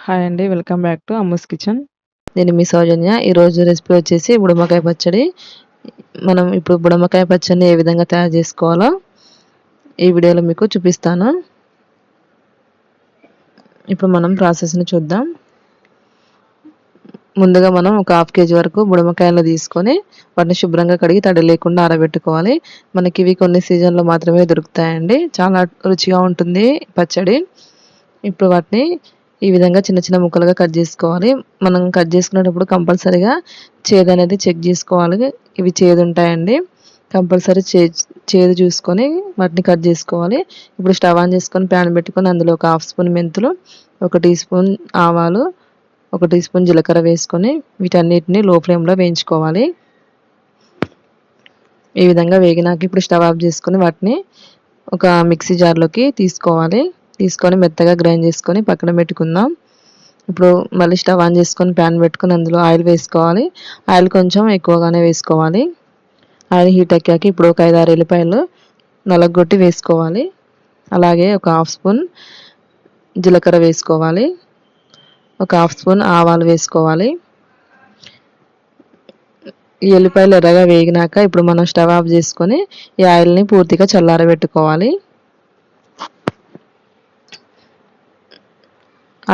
Hi అండి, welcome back to Ammu's kitchen. నేను మీ సౌజన్య. ఈరోజు రెసిపీ వచ్చేసి బుడమకాయ పచ్చడి. మనం ఇప్పుడు బుడమకాయ పచ్చడిని ఏ విధంగా తయారు చేసుకోవాలో ఈ వీడియోలో మీకు చూపిస్తాను. ఇప్పుడు మనం ప్రాసెస్ని చూద్దాం. ముందుగా మనం ఒక హాఫ్ కేజీ వరకు బుడమకాయలు తీసుకొని వాటిని శుభ్రంగా కడిగి తడి లేకుండా ఆరబెట్టుకోవాలి. మనకి ఇవి కొన్ని సీజన్లో మాత్రమే దొరుకుతాయండి. చాలా రుచిగా ఉంటుంది పచ్చడి. ఇప్పుడు వాటిని ఈ విధంగా చిన్న చిన్న ముక్కలుగా కట్ చేసుకోవాలి. మనం కట్ చేసుకునేటప్పుడు కంపల్సరీగా చేదు అనేది చెక్ చేసుకోవాలి. ఇవి చేదు ఉంటాయండి. కంపల్సరీ చేదు చూసుకొని వాటిని కట్ చేసుకోవాలి. ఇప్పుడు స్టవ్ ఆన్ చేసుకొని ప్యాన్ పెట్టుకొని అందులో ఒక హాఫ్ స్పూన్ మెంతులు, 1 టీ స్పూన్ ఆవాలు, 1 టీ స్పూన్ జీలకర్ర వేసుకొని వీటన్నిటిని లో ఫ్లేమ్లో వేయించుకోవాలి. ఈ విధంగా వేగినాక ఇప్పుడు స్టవ్ ఆఫ్ చేసుకొని వాటిని ఒక మిక్సీ జార్లోకి తీసుకొని మెత్తగా గ్రైండ్ చేసుకొని పక్కన పెట్టుకుందాం. ఇప్పుడు మళ్ళీ స్టవ్ ఆన్ చేసుకొని ప్యాన్ పెట్టుకొని అందులో ఆయిల్ వేసుకోవాలి. ఆయిల్ కొంచెం ఎక్కువగానే వేసుకోవాలి. ఆయిల్ హీట్ ఎక్కాక ఇప్పుడు ఒక 5-6 ఎల్లిపాయలు నలగొట్టి వేసుకోవాలి. అలాగే ఒక హాఫ్ స్పూన్ జీలకర్ర వేసుకోవాలి. ఒక హాఫ్ స్పూన్ ఆవాలు వేసుకోవాలి. ఈ ఎల్లిపాయలు ఎర్రగా వేగినాక ఇప్పుడు మనం స్టవ్ ఆఫ్ చేసుకొని ఈ ఆయిల్ని పూర్తిగా చల్లారబెట్టుకోవాలి.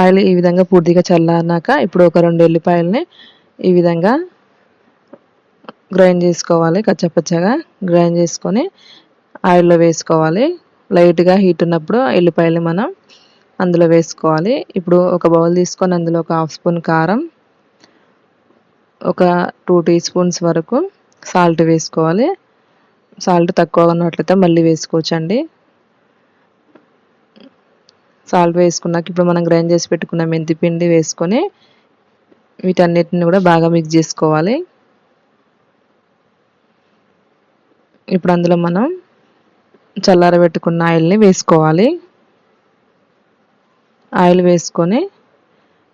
ఆయిల్ ఈ విధంగా పూర్తిగా చల్లారినాక ఇప్పుడు ఒక 2 ఎల్లిపాయలని ఈ విధంగా గ్రైండ్ చేసుకోవాలి. కచ్చపచ్చగా గ్రైండ్ చేసుకొని ఆయిల్లో వేసుకోవాలి. లైట్గా హీట్ ఉన్నప్పుడు ఎల్లిపాయలు మనం అందులో వేసుకోవాలి. ఇప్పుడు ఒక బౌల్ తీసుకొని అందులో ఒక హాఫ్ స్పూన్ కారం, ఒక 2 టీ స్పూన్స్ వరకు సాల్ట్ వేసుకోవాలి. సాల్ట్ తక్కువగా ఉన్నట్లయితే మళ్ళీ వేసుకోవచ్చండి. సాల్ట్ వేసుకున్నాక ఇప్పుడు మనం గ్రైండ్ చేసి పెట్టుకున్న మెంతి పిండి వేసుకొని వీటన్నిటిని కూడా బాగా మిక్స్ చేసుకోవాలి. ఇప్పుడు అందులో మనం చల్లారబెట్టుకున్న ఆయిల్ని వేసుకోవాలి. ఆయిల్ వేసుకొని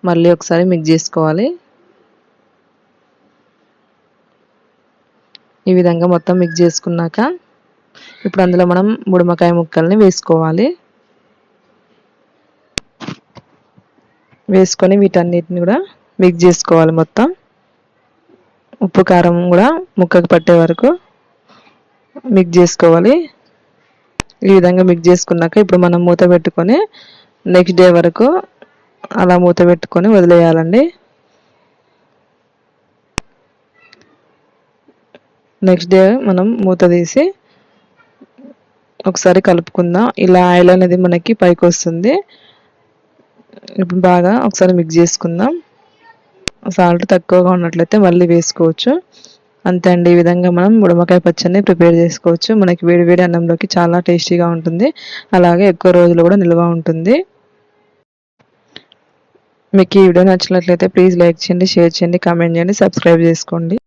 మళ్ళీ ఒకసారి మిక్స్ చేసుకోవాలి. ఈ విధంగా మొత్తం మిక్స్ చేసుకున్నాక ఇప్పుడు అందులో మనం బుడమకాయ ముక్కల్ని వేసుకోవాలి. వేసుకొని వీటన్నిటిని కూడా మిక్స్ చేసుకోవాలి. మొత్తం ఉప్పు కారం కూడా ముక్కకు పట్టే వరకు మిక్స్ చేసుకోవాలి. ఈ విధంగా మిక్స్ చేసుకున్నాక ఇప్పుడు మనం మూత పెట్టుకొని నెక్స్ట్ డే వరకు అలా మూత పెట్టుకొని వదిలేయాలండి. నెక్స్ట్ డే మనం మూత తీసి ఒకసారి కలుపుకుందాం. ఇలా ఆయిల్ అనేది మనకి పైకి వస్తుంది. ఇప్పుడు బాగా ఒకసారి మిక్స్ చేసుకుందాం. సాల్ట్ తక్కువగా ఉన్నట్లయితే మళ్ళీ వేసుకోవచ్చు. అంతే అండి. ఈ విధంగా మనం బుడమకాయ పచ్చడిని ప్రిపేర్ చేసుకోవచ్చు. మనకి వేడి వేడి అన్నంలోకి చాలా టేస్టీగా ఉంటుంది. అలాగే ఎక్కువ రోజులు కూడా నిల్వ ఉంటుంది. మీకు ఈ వీడియో నచ్చినట్లయితే ప్లీజ్ లైక్ చేయండి, షేర్ చేయండి, కామెంట్ చేయండి, సబ్స్క్రైబ్ చేసుకోండి.